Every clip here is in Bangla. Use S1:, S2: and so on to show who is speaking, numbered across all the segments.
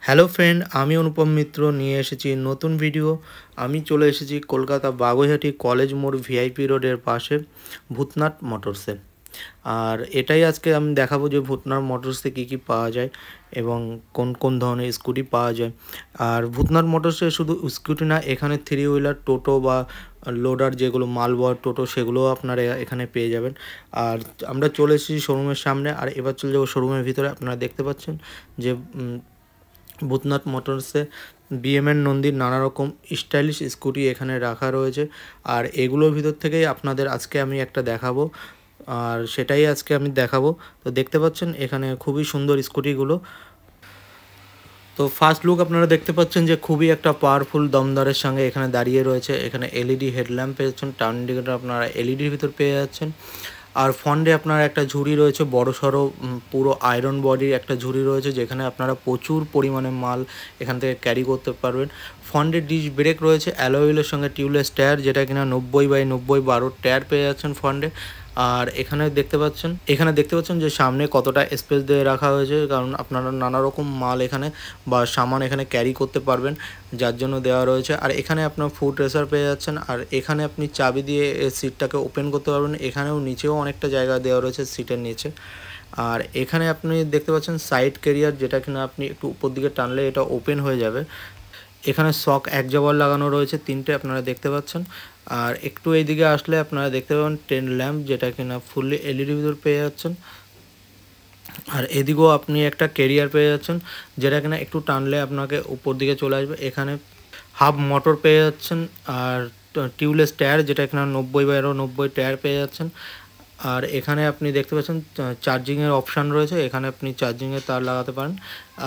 S1: হ্যালো ফ্রেন্ড, আমি অনুপম মিত্র নিয়ে এসেছি নতুন ভিডিও। আমি চলে এসেছি কলকাতা বাগুইহাটি কলেজ মোড় ভিআইপি রোডের পাশে ভূতনাথ মোটরসে। আর এটাই আজকে আমি দেখাবো যে ভূতনাথ মোটরসে কী কী পাওয়া যায় এবং কোন কোন ধরনের স্কুটি পাওয়া যায়। আর ভূতনাথ মোটরসে শুধু স্কুটি না, এখানে থ্রি হুইলার, টোটো বা লোডার যেগুলো মালবহর টোটো সেগুলোও আপনারা এখানে পেয়ে যাবেন। আর আমরা চলে এসেছি শোরুমের সামনে, আর এবার চলে যাবো শোরুমের ভিতরে। আপনারা দেখতে পাচ্ছেন যে ভূতনাথ মোটরসে বিএমএর নন্দীর নানা রকম স্টাইলিশ স্কুটি এখানে রাখা রয়েছে। আর এগুলোর ভিতর থেকেই আপনাদের আজকে আমি একটা দেখাবো, আর সেটাই আজকে আমি দেখাবো। তো দেখতে পাচ্ছেন এখানে খুবই সুন্দর স্কুটিগুলো। তো ফার্স্ট লুক আপনারা দেখতে পাচ্ছেন যে খুবই একটা পাওয়ারফুল দমদারের সঙ্গে এখানে দাঁড়িয়ে রয়েছে। এখানে এলইডি হেডল্যাম্প পেয়ে যাচ্ছেন, টার্ন ইন্ডিকেটর আপনারা এলইডির ভিতর পেয়ে যাচ্ছেন। আর ফ্রন্টে আপনার একটা ঝুড়ি রয়েছে, বড়সড় পুরো আয়রন বডির একটা ঝুড়ি রয়েছে, যেখানে আপনারা প্রচুর পরিমাণে মাল এখান থেকে ক্যারি করতে পারবেন। ফ্রন্টে ডিস্ক ব্রেক রয়েছে অ্যালয় হুইলের সঙ্গে টিউবলেস টায়ার, যেটা কিনা 90/90 12 টায়ার পেয়ে যাচ্ছেন ফ্রন্টে। আর এখানে দেখতে পাচ্ছেন যে সামনে কতটা স্পেস দিয়ে রাখা হয়েছে, কারণ আপনারা নানা রকম মাল এখানে বা সামান এখানে ক্যারি করতে পারবেন, যার জন্য দেওয়া রয়েছে। আর এখানে আপনার ফুড রেসার পেয়ে যাচ্ছেন। আর এখানে আপনি চাবি দিয়ে সিটটাকে ওপেন করতে পারবেন। এখানেও নিচেও অনেকটা জায়গা দেওয়া রয়েছে সিটের নিচে। আর এখানে আপনি দেখতে পাচ্ছেন সাইড ক্যারিয়ার, যেটা কিনা আপনি একটু উপর দিকে টানলে এটা ওপেন হয়ে যাবে। এখানে শক অ্যাবজর্বার লাগানো রয়েছে 3টে, আপনারা দেখতে পাচ্ছেন। আর একটু এইদিকে আসলে আপনারা দেখতে পাবেন টেল ল্যাম্প, যেটা কিনা ফুললি এলইডি ভিতর পেয়ে যাচ্ছেন। আর এদিকেও আপনি একটা ক্যারিয়ার পেয়ে যাচ্ছেন, যেটা কিনা একটু টানলে আপনাকে উপর দিকে চলে আসবে। এখানে হাফ মোটর পেয়ে যাচ্ছেন, আর টিউবলেস টায়ার, যেটা কিনা 90/90 টায়ার পেয়ে যাচ্ছেন। আর এখানে আপনি দেখতে পাচ্ছেন চার্জিংয়ের অপশান রয়েছে, এখানে আপনি চার্জিংয়ের তার লাগাতে পারেন।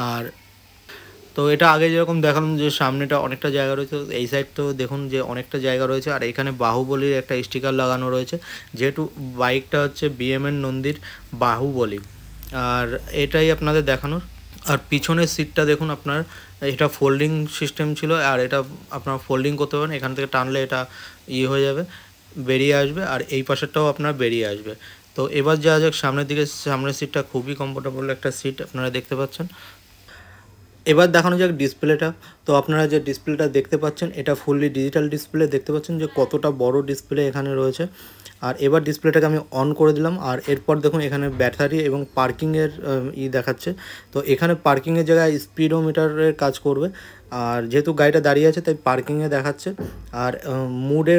S1: আর তো এটা আগে যেরকম দেখালাম যে সামনেটা অনেকটা জায়গা রয়েছে, এই সাইডটাও দেখুন যে অনেকটা জায়গা রয়েছে। আর এখানে বাহুবলীর একটা স্টিকার লাগানো রয়েছে, যেহেতু বাইকটা হচ্ছে বিএমএর নন্দীর বাহুবলী। আর এটাই আপনাদের দেখানোর। আর পিছনের সিটটা দেখুন আপনার, এটা ফোল্ডিং সিস্টেম ছিল, আর এটা আপনার ফোল্ডিং করতে পারেন। এখান থেকে টানলে এটা ইয়ে হয়ে যাবে, বেরিয়ে আসবে। আর এই পাশেরটাও আপনার বেরিয়ে আসবে। তো এবার যাওয়া যাক সামনের দিকে। সামনের সিটটা খুবই কমফোর্টেবল একটা সিট, আপনারা দেখতে পাচ্ছেন। এবার দেখানো যাক ডিসপ্লেটা। তো আপনারা যে ডিসপ্লেটা দেখতে পাচ্ছেন, এটা ফুললি ডিজিটাল ডিসপ্লে। দেখতে পাচ্ছেন যে কতটা বড় ডিসপ্লে এখানে রয়েছে। আর এবার ডিসপ্লেটাকে আমি অন করে দিলাম। আর এরপর দেখুন এখানে ব্যাটারি এবং পার্কিংয়ের দেখাচ্ছে। তো এখানে পার্কিংয়ের জায়গায় স্পিডোমিটারের কাজ করবে। আর যেহেতু গাড়িটা দাঁড়িয়ে আছে তাই পার্কিংয়ে দেখাচ্ছে। আর মুডে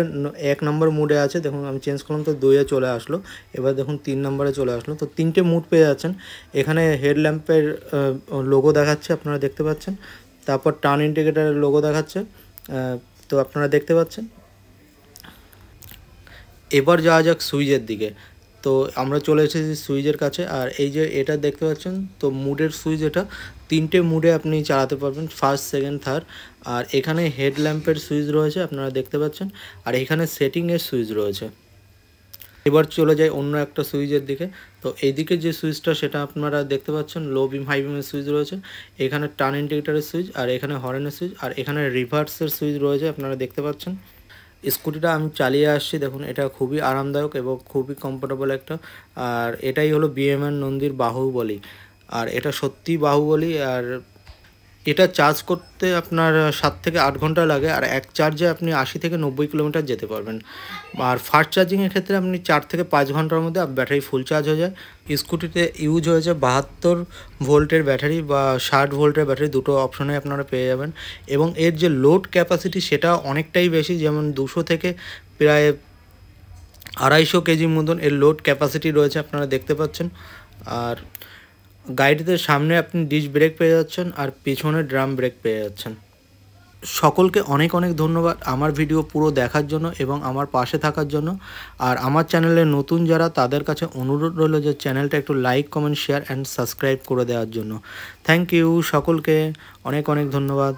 S1: 1 নম্বর মুডে আছে, দেখুন আমি চেঞ্জ করলাম তো 2-এ চলে আসলো। এবার দেখুন 3 নম্বরে চলে আসলো। তো 3টে মুড পেয়ে যাচ্ছেন। এখানে হেডল্যাম্পের লোগো দেখাচ্ছে, আপনারা দেখতে পাচ্ছেন। তারপর টার্ন ইন্ডিকেটারের লোগো দেখাচ্ছে, তো আপনারা দেখতে পাচ্ছেন। এবার যাওয়া যাক সুইচের দিকে। তো আমরা চলে এসেছি সুইচের কাছে। আর এই যে এটা দেখতে পাচ্ছেন, তো মুডের সুইচ, এটা 3টে মুডে আপনি চালাতে পারবেন, ফার্স্ট, সেকেন্ড, থার্ড। আর এখানে হেডল্যাম্পের সুইচ রয়েছে, আপনারা দেখতে পাচ্ছেন। আর এখানে সেটিংয়ের সুইচ রয়েছে। এবার চলে যাই অন্য একটা সুইচের দিকে। তো এইদিকে যে সুইচটা সেটা আপনারা দেখতে পাচ্ছেন, লো বিম হাই বিমের সুইচ রয়েছে। এখানে টার্ন ইন্ডিকেটারের সুইচ, আর এখানে হর্নের সুইচ, আর এখানে রিভার্সের সুইচ রয়েছে, আপনারা দেখতে পাচ্ছেন। স্কুটিটা আমি চালিয়ে আসছি, দেখুন এটা খুবই আরামদায়ক এবং খুবই কমফোর্টেবল একটা। আর এটাই হলো বিএমএর নন্দীর বাহুবলী। আর এটা সত্যিই বাহুবলী। আর এটা চার্জ করতে আপনার 7 থেকে 8 ঘন্টা লাগে। আর এক চার্জে আপনি 80 থেকে 90 কিলোমিটার যেতে পারবেন। আর ফাস্ট চার্জিংয়ের ক্ষেত্রে আপনি 4 থেকে 5 ঘন্টার মধ্যে ব্যাটারি ফুল চার্জ হয়ে যায়। স্কুটিতে ইউজ হয়েছে 72 ভোল্টের ব্যাটারি বা 60 ভোল্টের ব্যাটারি, দুটো অপশনে আপনারা পেয়ে যাবেন। এবং এর যে লোড ক্যাপাসিটি সেটা অনেকটাই বেশি, যেমন 200 থেকে প্রায় 250 কেজির মতন এর লোড ক্যাপাসিটি রয়েছে, আপনারা দেখতে পাচ্ছেন। আর গাড়িটিতে সামনে আপনি ডিস্ক ব্রেক পেয়ে যাচ্ছেন, আর পিছনে ড্রাম ব্রেক পেয়ে যাচ্ছেন। সকলকে অনেক অনেক ধন্যবাদ আমার ভিডিও পুরো দেখার জন্য এবং আমার পাশে থাকার জন্য। আর আমার চ্যানেলে নতুন যারা, তাদের কাছে অনুরোধ রইল যে চ্যানেলটা একটু like, comment, share and subscribe করে দেওয়ার জন্য। থ্যাংক ইউ সকলকে, অনেক অনেক ধন্যবাদ।